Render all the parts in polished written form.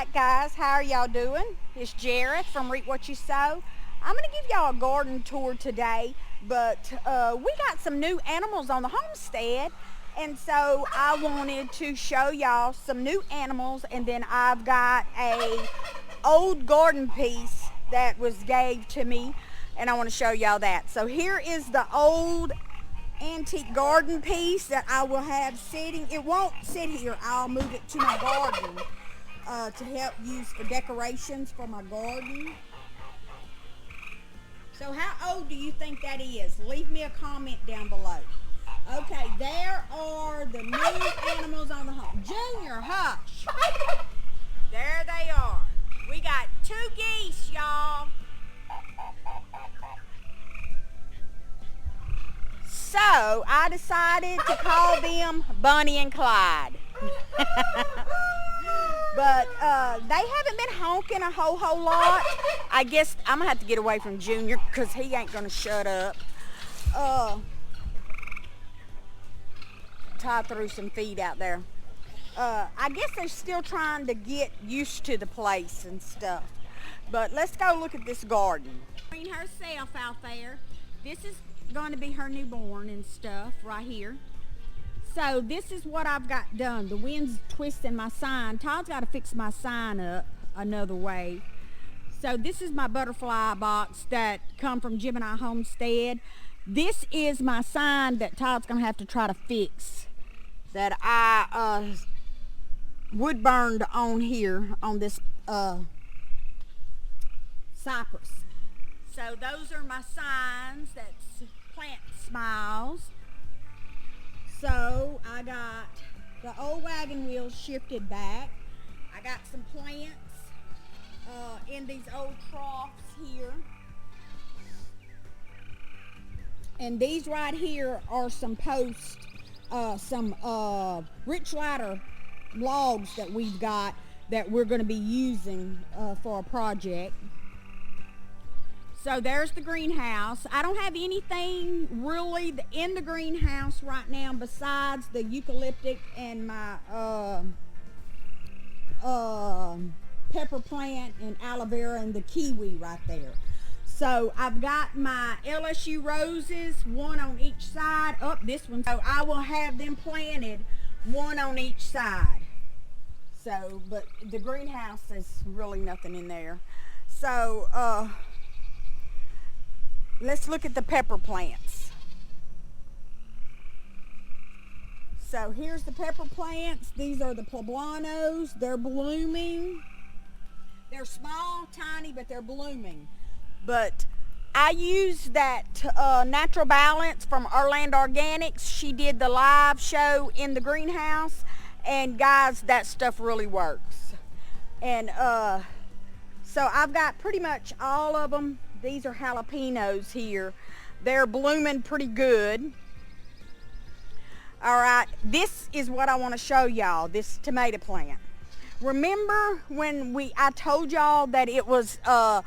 Alright guys, how are y'all doing? It's Jareth from Reap What You Sow. I'm going to give y'all a garden tour today, but we got some new animals on the homestead, and so I wanted to show y'all some new animals, and then I've got a old garden piece that was gave to me, and I want to show y'all that. So here is the old antique garden piece that I will have sitting. It won't sit here. I'll move it to my garden to help use for decorations for my garden. So how old do you think that is? Leave me a comment down below. Okay, there are the new animals on the home. Junior, hush. There they are. We got 2 geese, y'all. So I decided to call them Bunny and Clyde. But they haven't been honking a whole lot. I guess I'm going to have to get away from Junior because he ain't going to shut up. Todd threw some feed out there. I guess they're still trying to get used to the place and stuff. But let's go look at this garden. Herself out there. This is going to be her newborn and stuff right here. So this is what I've got done. The wind's twisting my sign. Todd's got to fix my sign up another way. So this is my butterfly box that come from Gemini Homestead. This is my sign that Todd's going to have to try to fix, that I wood burned on here on this cypress. So those are my signs. That's Plant Smiles. So I got the old wagon wheels shifted back. I got some plants in these old troughs here. And these right here are some posts, some rich ladder logs that we've got that we're going to be using for a project. So there's the greenhouse. I don't have anything really in the greenhouse right now besides the eucalyptus and my pepper plant and aloe vera and the kiwi right there. So I've got my LSU roses, one on each side. Oh, this one. So I will have them planted, one on each side. So, but the greenhouse is really nothing in there. So, let's look at the pepper plants. So here's the pepper plants. These are the poblanos. They're blooming. They're small, tiny, but they're blooming. But I used that Natural Balance from Orlando Organics. She did the live show in the greenhouse. And guys, that stuff really works. And so I've got pretty much all of them. These are jalapenos here. They're blooming pretty good. All right, this is what I want to show y'all, this tomato plant. Remember when I told y'all that it was a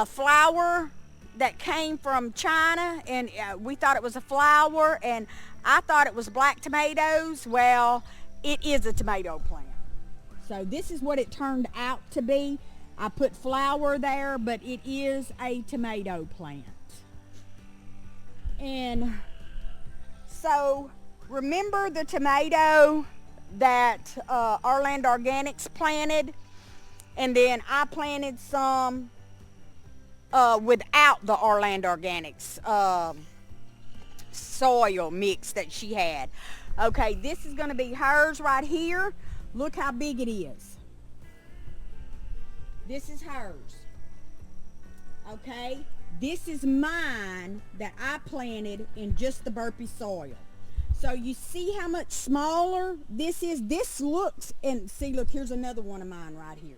flower that came from China, and we thought it was a flower, and I thought it was black tomatoes? Well, it is a tomato plant. So this is what it turned out to be. I put flower there, but it is a tomato plant. And so remember the tomato that Orlando Organics planted? And then I planted some without the Orlando Organics soil mix that she had. Okay, this is going to be hers right here. Look how big it is. This is hers. Okay, this is mine that I planted in just the burpee soil. So you see how much smaller this is? This looks, and see, look, here's another one of mine right here.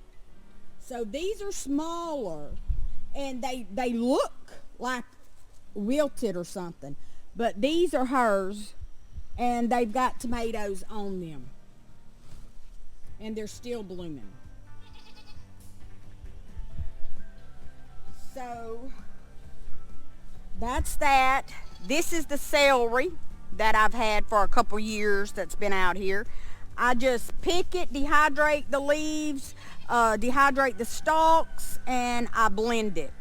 So these are smaller, and they look like wilted or something. But these are hers, and they've got tomatoes on them. And they're still blooming. So that's that. This is the celery that I've had for a couple years that's been out here. I just pick it, dehydrate the leaves, dehydrate the stalks, and I blend it.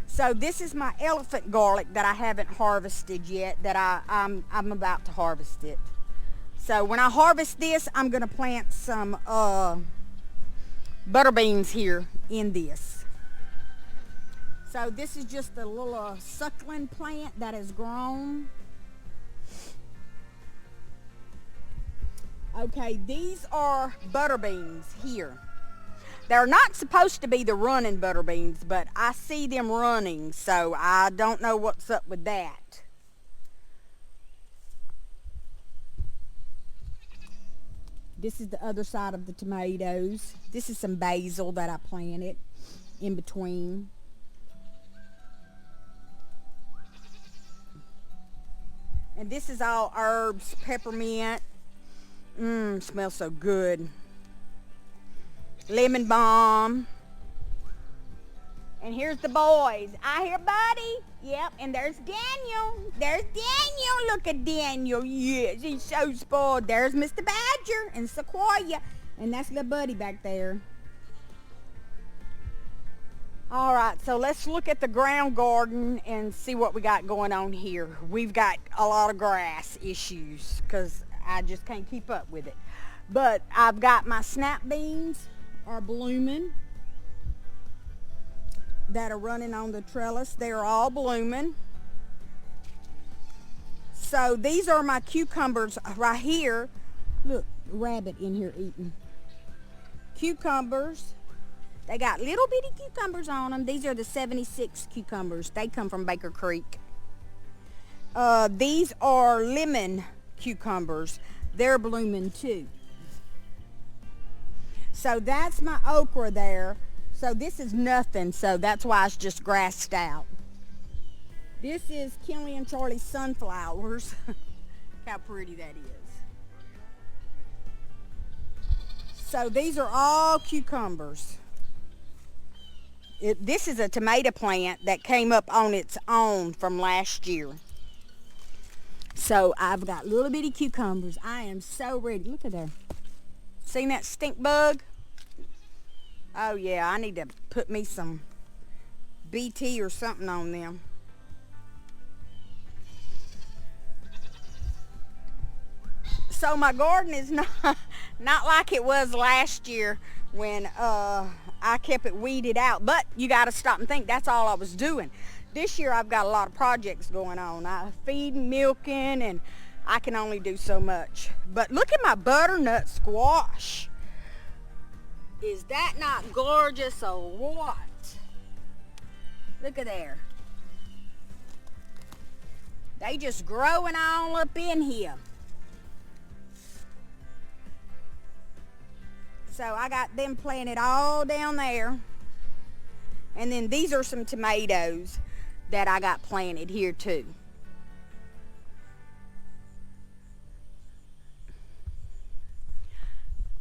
So this is my elephant garlic that I haven't harvested yet, that I'm about to harvest it. So when I harvest this, I'm going to plant some butter beans here in this. So this is just a little suckling plant that has grown. Okay, these are butter beans here. They're not supposed to be the running butter beans, but I see them running, so I don't know what's up with that. This is the other side of the tomatoes. This is some basil that I planted in between. And this is all herbs, peppermint. Smells so good. Lemon balm. And here's the boys. I hear Buddy. Yep, and there's Daniel. There's Daniel. Look at Daniel. Yes, he's so spoiled. There's Mr. Badger and Sequoia. And that's little Buddy back there. All right, so let's look at the ground garden and see what we got going on here. We've got a lot of grass issues because I just can't keep up with it. But I've got my snap beans are blooming that are running on the trellis. They're all blooming. So these are my cucumbers right here. Look, rabbit in here eating. Cucumbers. They got little bitty cucumbers on them. These are the 76 cucumbers. They come from Baker Creek. These are lemon cucumbers. They're blooming too. So that's my okra there. So this is nothing. So that's why it's just grassed out. This is Kelly and Charlie's sunflowers. How pretty that is. So these are all cucumbers. This is a tomato plant that came up on its own from last year. So I've got little bitty cucumbers. I am so ready. Look at there. Seen that stink bug? Oh yeah, I need to put me some BT or something on them. So my garden is not like it was last year when I kept it weeded out, but you got to stop and think that's all I was doing. This year I've got a lot of projects going on. I feeding, milking, and I can only do so much. But look at my butternut squash. Is that not gorgeous or what? Look at there. They just growing all up in here. So I got them planted all down there. And then these are some tomatoes that I got planted here too.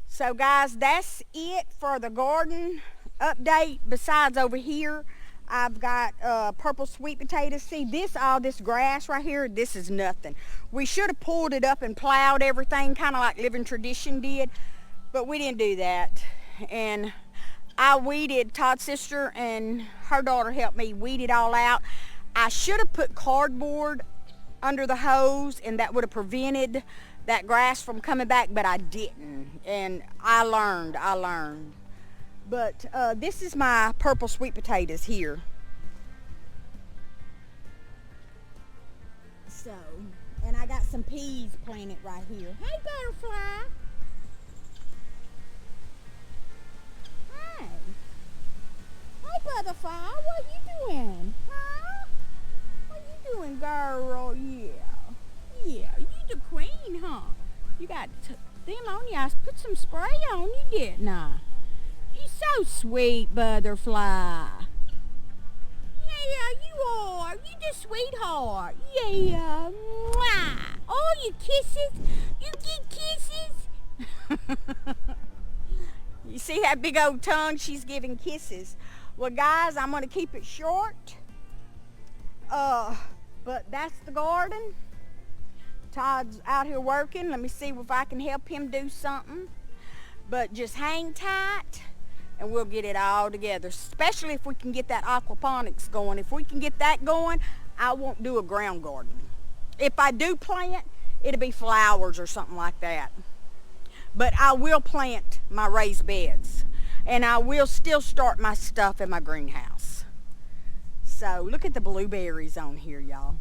So guys, that's it for the garden update. Besides over here, I've got purple sweet potatoes. See, all this grass right here, this is nothing. We should have pulled it up and plowed everything, kind of like Living Tradition did. But we didn't do that. And I weeded, Todd's sister and her daughter helped me weed it all out. I should have put cardboard under the hose and that would have prevented that grass from coming back, but I didn't. And I learned. But this is my purple sweet potatoes here. So, and I got some peas planted right here. Hey, butterfly. Butterfly, what you doing? Huh? What you doing, girl? Yeah, you the queen, huh? You got them on you. I put some spray on you, didn't I? You so sweet, butterfly. Yeah, you are. You the sweetheart. Yeah. Mwah. Oh, you kisses. You get kisses. You see that big old tongue? She's giving kisses. Well, guys, I'm going to keep it short. But that's the garden. Todd's out here working. Let me see if I can help him do something. But just hang tight. and we'll get it all together, especially if we can get that aquaponics going. If we can get that going, I won't do a ground garden. If I do plant, it'll be flowers or something like that. But I will plant my raised beds, and I will still start my stuff in my greenhouse. So look at the blueberries on here, y'all.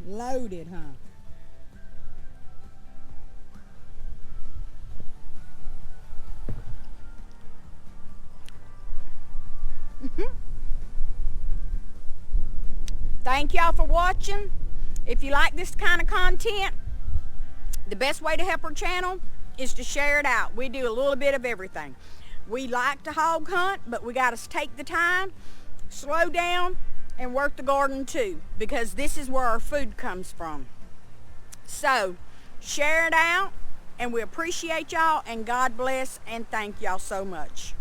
Loaded, huh? Thank y'all for watching. If you like this kind of content, the best way to help our channel is to share it out. We do a little bit of everything. We like to hog hunt, but we got to take the time, slow down, and work the garden too, because this is where our food comes from. So share it out, and we appreciate y'all, and God bless, and thank y'all so much.